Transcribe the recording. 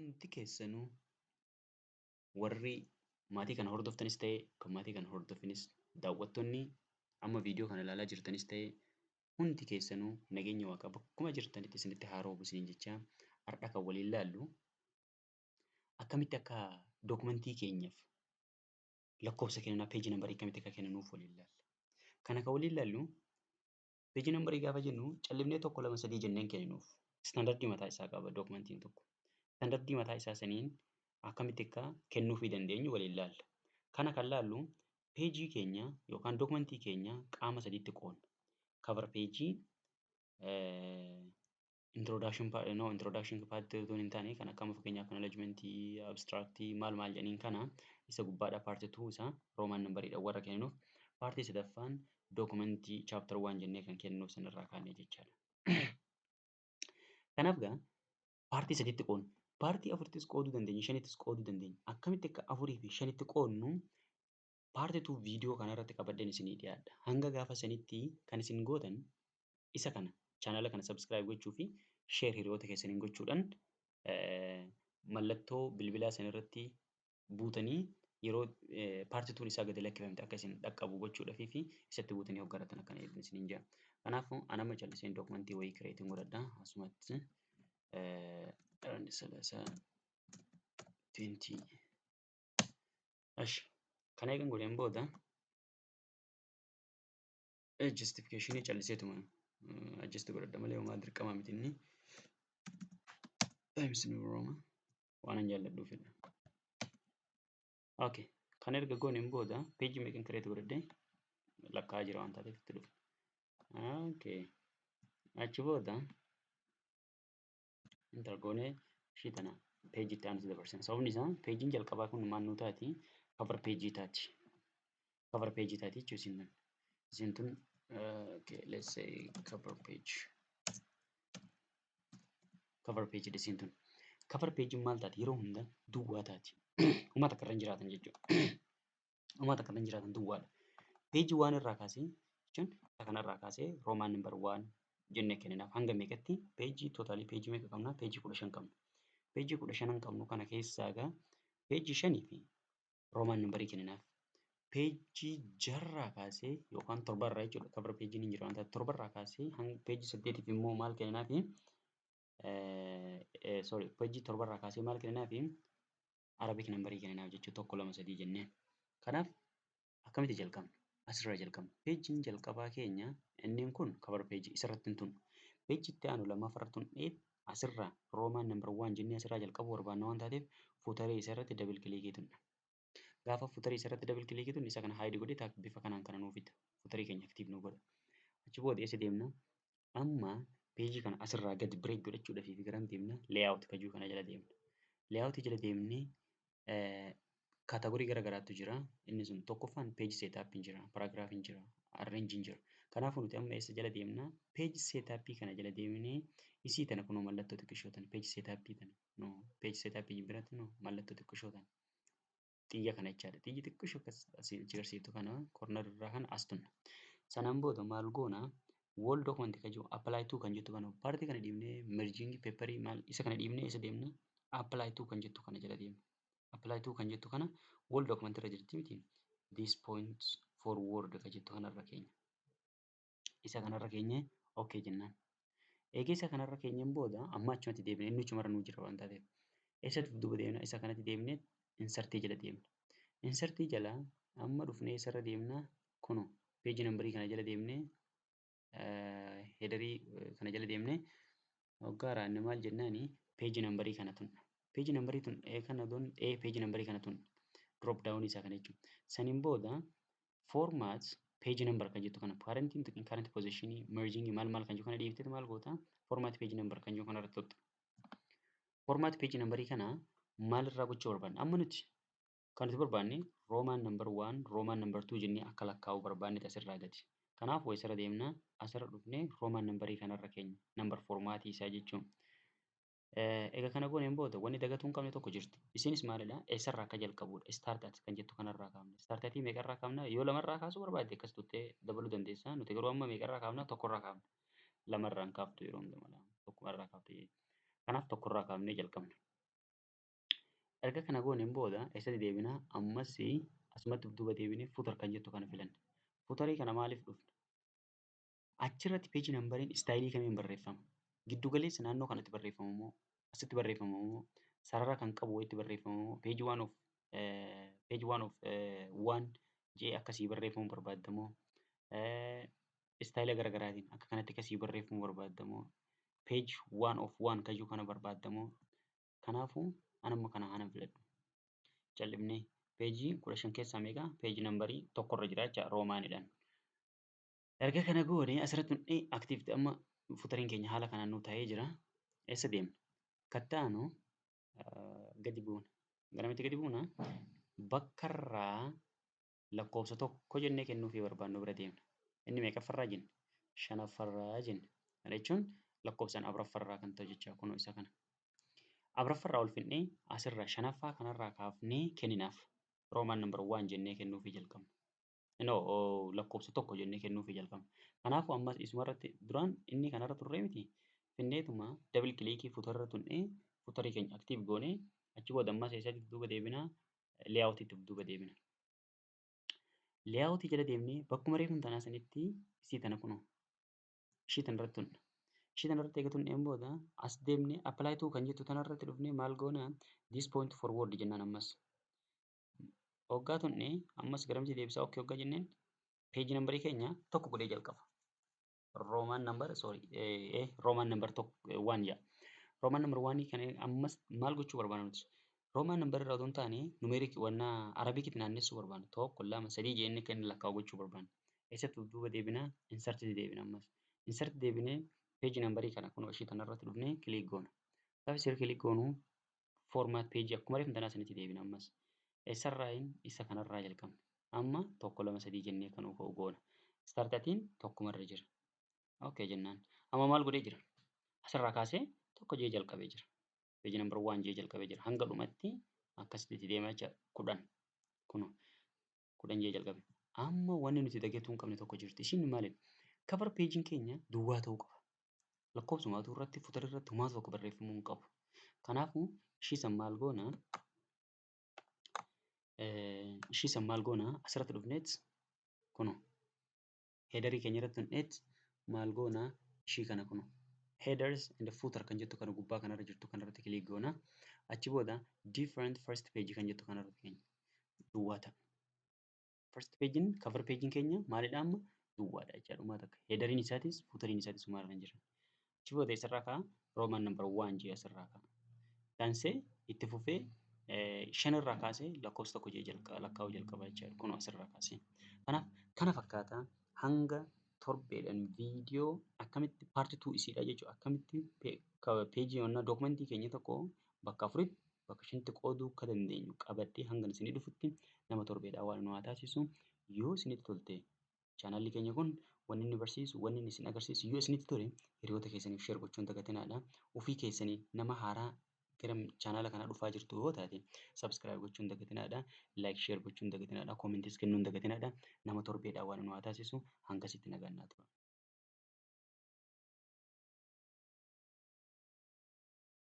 hundi keessanuu warri maatii kana hordoftanis ta'e kan maatii kana hordofinis daawwattoonni amma viidiyoo kana ilaalaa jirtanis ta'e hundi keessanuu nageenya waaqaa bakkuma jirtanitti isinitti haa roobu isiniin jechaa har'a kan waliin ilaallu akkamitti akka dookumentii keenyaaf lakkoofsa kennaa peejii nambarii akkamitti akka kennanuuf waliin ilaalla. Kana kan waliin ilaallu peejii nambarii gaafa jennu callifnee 1 2 3 jenneen kenninuuf istaandardii mataa isaa qaba dookumentiin tokko. Istaandardii mataa isaa saniin akkamitti akka kennuufii dandeenyu waliin ilaalla. Kana kan ilaallu peejii keenya yookaan dookumentii keenya qaama sadiitti qoodna. Cover peejii, introduction part osoo hin taane kan akkama fakkeenyaaf acknowledgementii, abstractii maal jedhaniin kana isa gubbaadhaa part 2 isaa roomaan nambariidhaan warra kenninuuf paartii sadaffaan dookumentii chapter 1 jennee kan kenninuuf sanirraa kaanee jechaadha. Kanaaf egaa paartii sadiitti qoodna. Paartii 4ttis qooduu dandeenya, 5ttis qooduu dandeenya. Akkamitti akka 4 fi 5tti qoodnu paartii 2 viidiyoo kanarratti qabadheen isinii dhiyaadha. Hanga gaafa sanitti kan isin gootan isa kana chaanala kana subscribe gochuu fi share hiriyoota keessaniin gochuudhaan mallattoo bilbilaa sanarratti buutanii yeroo paartii 2 isaa gadi lakkifamte akka isin dhaqqabu gochuudhaaf fi isatti buutanii hoggaratan akkana jedhan isiniin jira. Kanaafuu anama calliseen dookumentii wayii kireetiin godhadha. Asumatti salasa 20 kana eegan godheen booda justification calliseetuma adjust godhadha malee homaa dirqama miti inni times new roma waan an jaalladhuufidha. Okay, kana erga gooneen booda page meeqan create godhadhe lakkaa jira waan taateef itti dhufe. Okay, achi booda enter goonee ishii tana page itti aansee dabarsina. Sababni isaa pagein jalqabaa kun maal nuu taati cover page taati. Cover page taati jechuun isin tun okay, let's say cover page. Cover page isin tun. Cover page maal taati yeroo hunda duwwaa taati. Uummata akka irra hin jiraatan jechuudha. Uummata akka irra hin jiraatan duwwaadha. Page 1 irraa kaasee jechuun kanarraa kaasee Roman number 1 jennee kenninaaf hanga meeqatti page totally page meeqa qabna? Page 15 qabna. Page 15 qabnu kana keessaa egaa page 5 fi Roman numberii kenninaaf. Page 6 irraa kaasee yookaan 7 irraa jechuudha. Cover page ni jira waan ta'eef 7 irraa kaasee hanga page 8 fi immoo maal kenninaaf? Sorry, page 7 irraa kaasee maal kenninaaf? Arabic numberii kenninaaf jechuudha. 1 2 3 jennee. Kanaaf akkamitti jalqabna? Asirraa jalqabna. Peejiin jalqabaa keenya inni kun cover page isarratti tun. Peeji itti aanu lammaffaa tun asirraa Roman number 1 jennee asirraa jalqabu barbaanna waan taateef footaree isarratti double click tunna. Gaafa footaree isarratti double click tunni isa kana hide godhee taak bifa kanaan kana nuuf fida. Footaree keenya active nu godha. Achi booda eessa deemna? Amma peejii kana asirraa gadi break godhachuudhaaf fi garam deemna? Layout kajuu kana jala deemna. Layout jala deemnee kaataagorii garaagaraatu jira. Inni sun tokkoffaan page setup jira, paragraph jira, arrange jira. Kanaafuu nuti amma eessa jala deemna? Page setup kana jala deemnee isii tana kunoo mallattoo xiqqishoo tana page setup tana no page setup biratti no mallattoo xiqqishoo tana xiyya kana jechaadha. Xiyyi xiqqishoo asii agarsiiftu kana corner irraa kana as tunna. Sanaan booda maal goona? Wall document kan jiru apply to kan jettu kana partii kana dhiibnee merging paper maal isa kana dhiibnee eessa deemna? Apply to kan jettu kana jala deemna. Apply to kan jettu kana wall document irra jirti miti. This point forward kan jettu kanarra keenya. Isa kanarra keenya okay jennaan. Egaa isa kanarra keenyaan booda amma achumatti deemnee inni achumarra nuu jira waan taateef. Eessatti duuba deemna isa kanatti deemnee insertii jala deemna. Insertii jala amma dhufnee isarra deemna kuno page numberii kana jala deemnee headerii kana jala deemnee hoggaa raanne maal jennaani page numberii kana tunna. Page numberii tun kana don page numberii kana tun drop down isaa kana jechuudha. Saniin booda format page number kan jettu kana current position merging maal kan jettu kana dhiiftee maal goota format page number kan jettu kana irratti totta. Format page numberii kana maal irraa gochuu barbaanna? Amma nuti kan nuti barbaanne Roman number 1, Roman number 2 jennee akka lakkaa'u barbaanne asirraa gati. Kanaaf asirra deemna asirra dhufnee Roman numberii kanarra keenya number formatii isaa jechuun. Egaa kana gooneen booda wanni dagatuu hin qabne tokko jirti. Isinis maalidha? Eessarraa akka jalqabudha? Start at kan jettu kanarraa kaafna. Start atii meeqarraa kaafna? Yoo lamarraa kaasuu barbaadde akkas tuttee dabaluu dandeessa. Nuti garuu amma meeqarraa kaafna? Tokkorraa kaafna. Lamarraan kaaftu yeroo hundumaa tokkorraa kaaftu. Kanaaf tokkorraa kaafnee jalqabna. Erga kana gooneen booda eessatti deebinaa? Ammas asumatti duuba deebinee footar kan jettu kana filanna. Footarii kana maaliif dhufna? Achirratti peejii nambariin istaayilii kamiin barreeffama? Giddu galeessa naannoo kanatti barreeffama moo asitti barreeffama moo sarara kan qabu wayiitti barreeffama moo peejii waan jee akkasii barreeffamuu barbaadda moo istaayila garaagaraatiin akka kanatti akkasii barreeffamuu barbaadda moo peejii waan kan jiru kana barbaadda moo kanaafuu ani amma kana hanan filadhu. Jal'ifnee peejii 15 keessaa meeqa? Peejii nambarii tokkorra jira jecha roomaanidhaan. Erga kana goone asirratti hundee aktiiviti amma futariin keenya haala kanaan nu taa'ee jira. Eessa deemna? Kattaanu gadi buuna. Garamitti gadi buuna? Bakkarraa lakkoofsa tokko jennee kennuufii barbaannu bira deemna. Inni meeqaffarraa jenna? Shanaffarraa jenna. Kana jechuun lakkoofsaan afuraffarraa kan ta'u jechaa kunoo isa kana. Afuraffarraa ol fidnee asirraa shanaffaa kanarraa kaafnee kenninaaf. Roomaan nambar 1 jennee kennuufii jalqabna. Lakkoofsa tokko jennee kennuufii jalqabna. Kanaafuu ammas isumarratti duraan inni kanarra turree miti finneetuma dabal kilikii fuutarra tuqnee fuutarii keenya aktiiv goonee achi booda ammas eessatti duuba deebinaa? Leeyaawutiitti duuba deebina. Leeyaawutii jala deemnee bakkuma reefuun tanaa sanitti isii tana kunoo ishii tanarratti tuqna. Ishii tanarratti eega tuqneen booda as deemnee apply to kan jettu tanarratti dhufnee maal goona? This point forward jennaan ammas. Hoggaa tuqnee ammas garamitti deebisaa okkee hoggaa jenneen peejii nambarii keenya tokko godhee jalqaba. Roomaan nambar 1 jedha. Roomaan nambar 1 kana ammas maal gochuu barbaanna nuti? Roomaan nambar irraa otoo hin taane numeerik wannaa arabikitti naannessuu barbaanna. 1 2 3 jennee kan lakkaa'u gochuu barbaanna. Eessatti duuba deebinaa? Insartitti deebina ammas. Insartitti deebinee peejii nambarii kana kunoo ishii tanarratti dhufnee kilik goona. Gaafa isii kilik goonu foormaat peejii akkuma reefu tanaa sanitti deebina ammas. Eessarraayin isa kanarraa jalqabna. Amma 1 2 3 jennee kan ka'u goona. Startatiin tokkumarra jira. Okay jennaan. Amma maal godhee jira? Asirraa kaasee tokko jee jalqabee jira. Peejii nambar 1 jee jalqabee jira. Hanga dhumatti akkasitti deemaa jecha 10 kunoo 10 jee jalqabe. Amma wanni nuti dagatuu hin qabne tokko jirti. Ishiin maalidha? Cover peejiin keenya duwwaa ta'uu qaba. Lakkoofsumaatu irratti fuutara irratti homaa tokko barreeffamuu hin qabu. Kanaafuu ishii san maal goona? Ishii san maal goona? Asirratti dhufneet kunoo heedarii keenya irratti dhufneet maal goona? Ishii kana kunoo headers and footer kan jettu kana gubbaa kanarra jirtu kanarratti kilik goona. Achi booda different first page kan jettu kanarratti keenya duwwaa ta'a. First pagein cover pagein keenya maalidha amma? Duwwaadha jechaadha dhumaa takka. Heedariin isaatis fuutariin isaatis maal kan jiran. Achi booda isarraa ka'a roomaan nambar 1 jee asirraa ka'a. Daansee itti fufee 5 irraa kaasee lakkoofsa tokko jee lakkaa'uu jalqaba jechaadha kunoo asirraa kaasee. Kanaaf kana fakkaata hanga torbeedhaan viidiyoo akkamitti paartii 2 isiidha jechuudha. Akkamitti peejii yookiin dookumentii keenya tokko bakka 4tti bakka 5tti qooduu akka dandeenyu qabadhee hanga isinii dhufutti nama torbeedhaan waan nu haa taasisu. Yoo isinitti tolte chaanaalli keenya kun wanni inni barsiisu wanni inni isin agarsiisu yoo isinitti tole hiriyoota keessaniif sheer gochuun dagatinaadha. Ofii keessanii nama haaraa gara chaanaala kanaa dhufaa jirtu yoo taate sabskiraayib gochuun dagatinaadha. Laayik sheer gochuun dagatinaadha. Koomentis kennuun dagatinaadha. Nama torbeedhaan waan nu haa taasisu hangasitti nagaan naa tura.